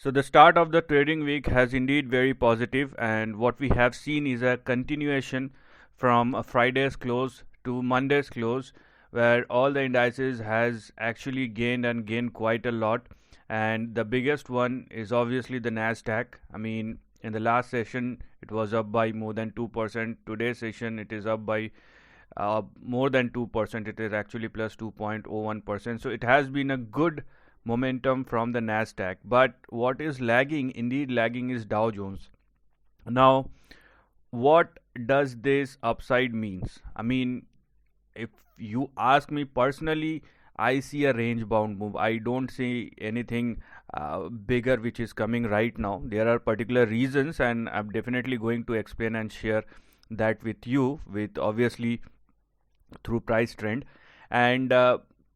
So the start of the trading week has indeed very positive, and what we have seen is a continuation from a Friday's close to Monday's close, where all the indices has actually gained quite a lot. And the biggest one is obviously the Nasdaq. I mean, in the last session it was up by more than 2%. Today's session it is up by more than 2%. It is actually plus 2.01%. So it has been a good momentum from the Nasdaq. But what is lagging, indeed lagging, is Dow Jones. Now, what does this upside means? I mean, if you ask me personally, I see a range bound move. I don't see anything bigger which is coming right now. There are particular reasons, and I'm definitely going to explain and share that with you, with obviously through price trend. And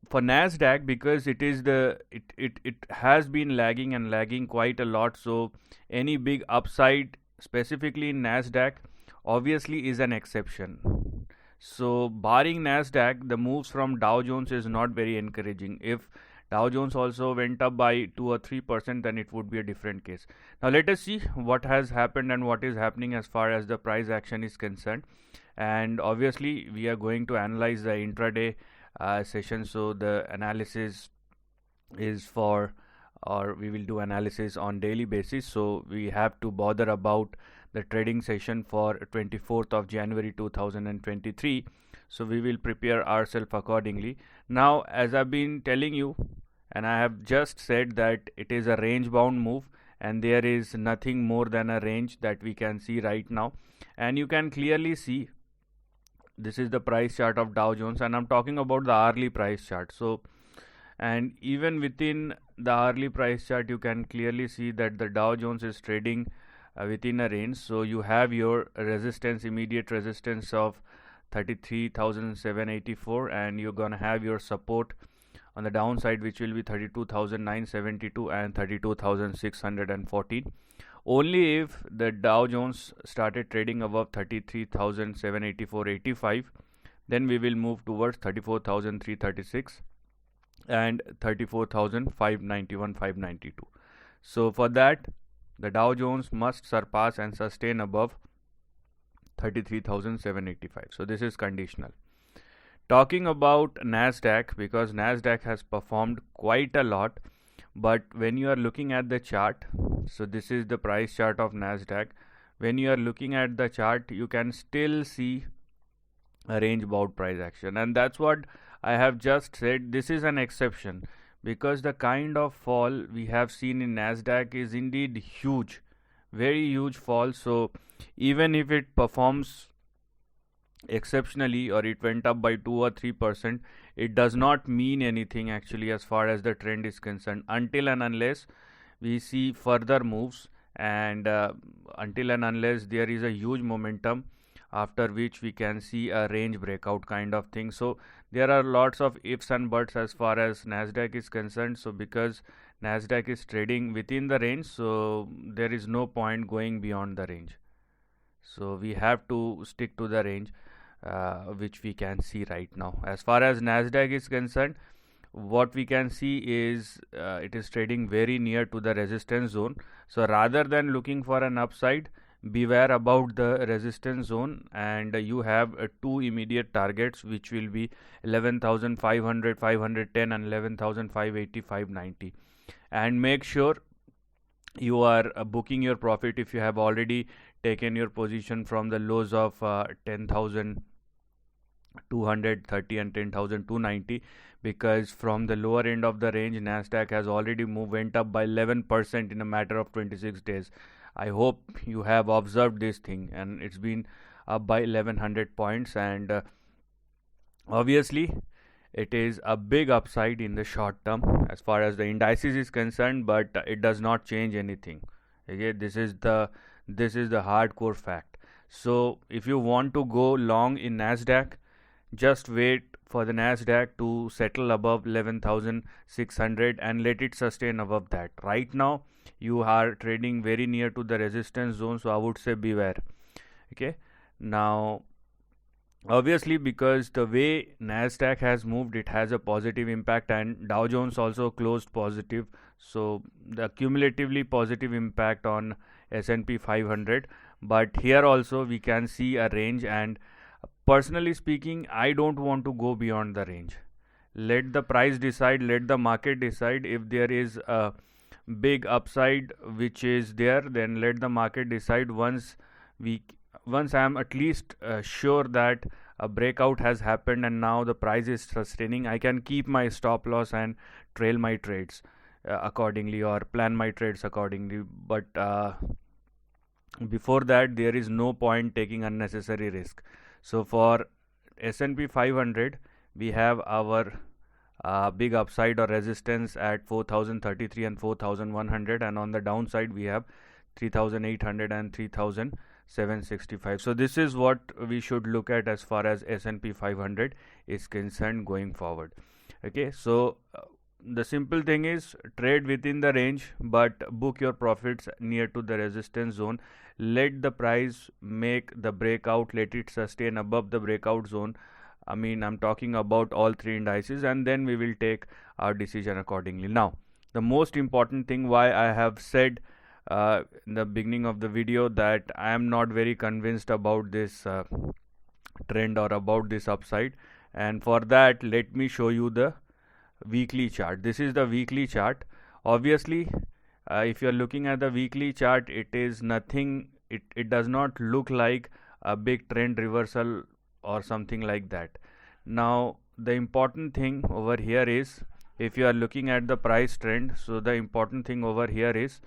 for Nasdaq, because it has been lagging and lagging quite a lot, so any big upside specifically in Nasdaq obviously is an exception. So barring Nasdaq, the moves from Dow Jones is not very encouraging. If Dow Jones also went up by 2 or 3%, then it would be a different case. Now let us see what has happened and what is happening as far as the price action is concerned. And obviously we are going to analyze the intraday session. So the analysis is for, or we will do analysis on daily basis. So we have to bother about the trading session for 24th of January 2023. So we will prepare ourselves accordingly. Now, as I've been telling you, and I have just said that it is a range bound move, and there is nothing more than a range that we can see right now. And you can clearly see this is the price chart of Dow Jones, and I'm talking about the hourly price chart. So, and even within the hourly price chart, you can clearly see that the Dow Jones is trading within a range. So you have your resistance, immediate resistance of 33,784, and you're gonna have your support on the downside, which will be 32,972 and 32,614. Only if the Dow Jones started trading above 33,784.85, then we will move towards 34,336 and 34,591.592. So for that, the Dow Jones must surpass and sustain above 33,785. So this is conditional. Talking about Nasdaq, because Nasdaq has performed quite a lot, but when you are looking at the chart, so this is the price chart of Nasdaq. When you are looking at the chart, you can still see a range bound price action, and that's what I have just said. This is an exception, because the kind of fall we have seen in Nasdaq is indeed huge, very huge fall. So even if it performs exceptionally, or it went up by 2 or 3%, it does not mean anything actually as far as the trend is concerned, until and unless we see further moves, and until and unless there is a huge momentum, after which we can see a range breakout kind of thing. So there are lots of ifs and buts as far as Nasdaq is concerned. So because Nasdaq is trading within the range, so there is no point going beyond the range. So we have to stick to the range which we can see right now. As far as Nasdaq is concerned, what we can see is it is trading very near to the resistance zone. So rather than looking for an upside, beware about the resistance zone, and you have two immediate targets, which will be 11,500, 510 and 11,580, 590. And make sure you are booking your profit if you have already taken your position from the lows of 10,230 and 10,290, because from the lower end of the range, Nasdaq has already went up by 11% in a matter of 26 days. I hope you have observed this thing, and it's been up by 1100 points, and obviously it is a big upside in the short term as far as the indices is concerned, but it does not change anything. Okay, this is the hardcore fact. So if you want to go long in Nasdaq, just wait for the Nasdaq to settle above 11,600 and let it sustain above that. Right now you are trading very near to the resistance zone, so I would say beware. Okay, now Obviously, because the way Nasdaq has moved, it has a positive impact, and Dow Jones also closed positive. So the cumulatively positive impact on S&P 500. But here also we can see a range, and personally speaking, I don't want to go beyond the range. Let the price decide, let the market decide. If there is a big upside which is there, then let the market decide. We once I am at least sure that a breakout has happened and now the price is sustaining, I can keep my stop loss and trail my trades accordingly, or plan my trades accordingly. But before that, there is no point taking unnecessary risk. So for S&P 500, we have our big upside or resistance at 4033 and 4100, and on the downside we have 3800 and 3765. So this is what we should look at as far as S&P 500 is concerned going forward. Okay, so the simple thing is trade within the range, but book your profits near to the resistance zone. Let the price make the breakout, let it sustain above the breakout zone. I mean, I'm talking about all three indices, and then we will take our decision accordingly. Now, the most important thing why I have said in the beginning of the video that I am not very convinced about this trend or about this upside, and for that, let me show you the weekly chart. This is the weekly chart. Obviously, if you are looking at the weekly chart, it is nothing, it does not look like a big trend reversal or something like that. Now the important thing over here is, if you are looking at the price trend, so the important thing over here is,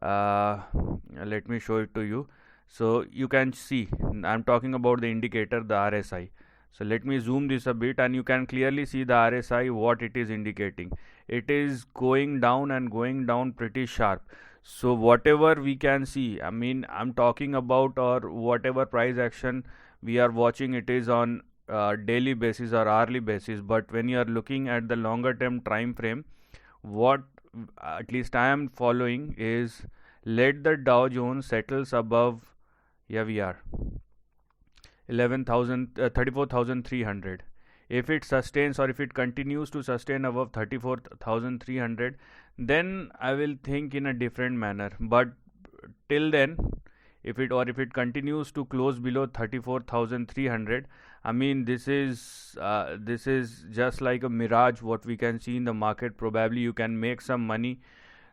let me show it to you. So you can see I'm talking about the indicator, the RSI. So let me zoom this a bit, and you can clearly see the RSI, what it is indicating. It is going down and going down pretty sharp. So whatever we can see, I mean, I'm talking about, or whatever price action we are watching, it is on daily basis or hourly basis. But when you are looking at the longer term time frame, what at least I am following is, let the Dow Jones settles above, here we are, 34,300. If it sustains, or if it continues to sustain above 34,300, then I will think in a different manner. But till then, if it continues to close below 34,300, I mean, this is just like a mirage what we can see in the market. Probably you can make some money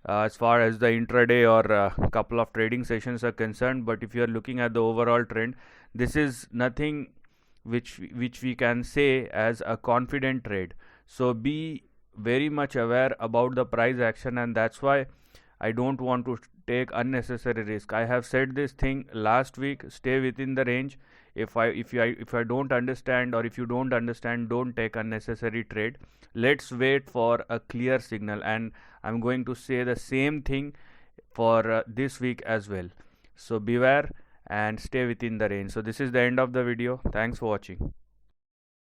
as far as the intraday or a couple of trading sessions are concerned, but if you are looking at the overall trend, this is nothing which we can say as a confident trade. So be very much aware about the price action, and that's why I don't want to take unnecessary risk. I have said this thing last week, stay within the range. If I don't understand, or if you don't understand, don't take unnecessary trade. Let's wait for a clear signal, and I'm going to say the same thing for this week as well. So beware and stay within the range. So this is the end of the video. Thanks for watching.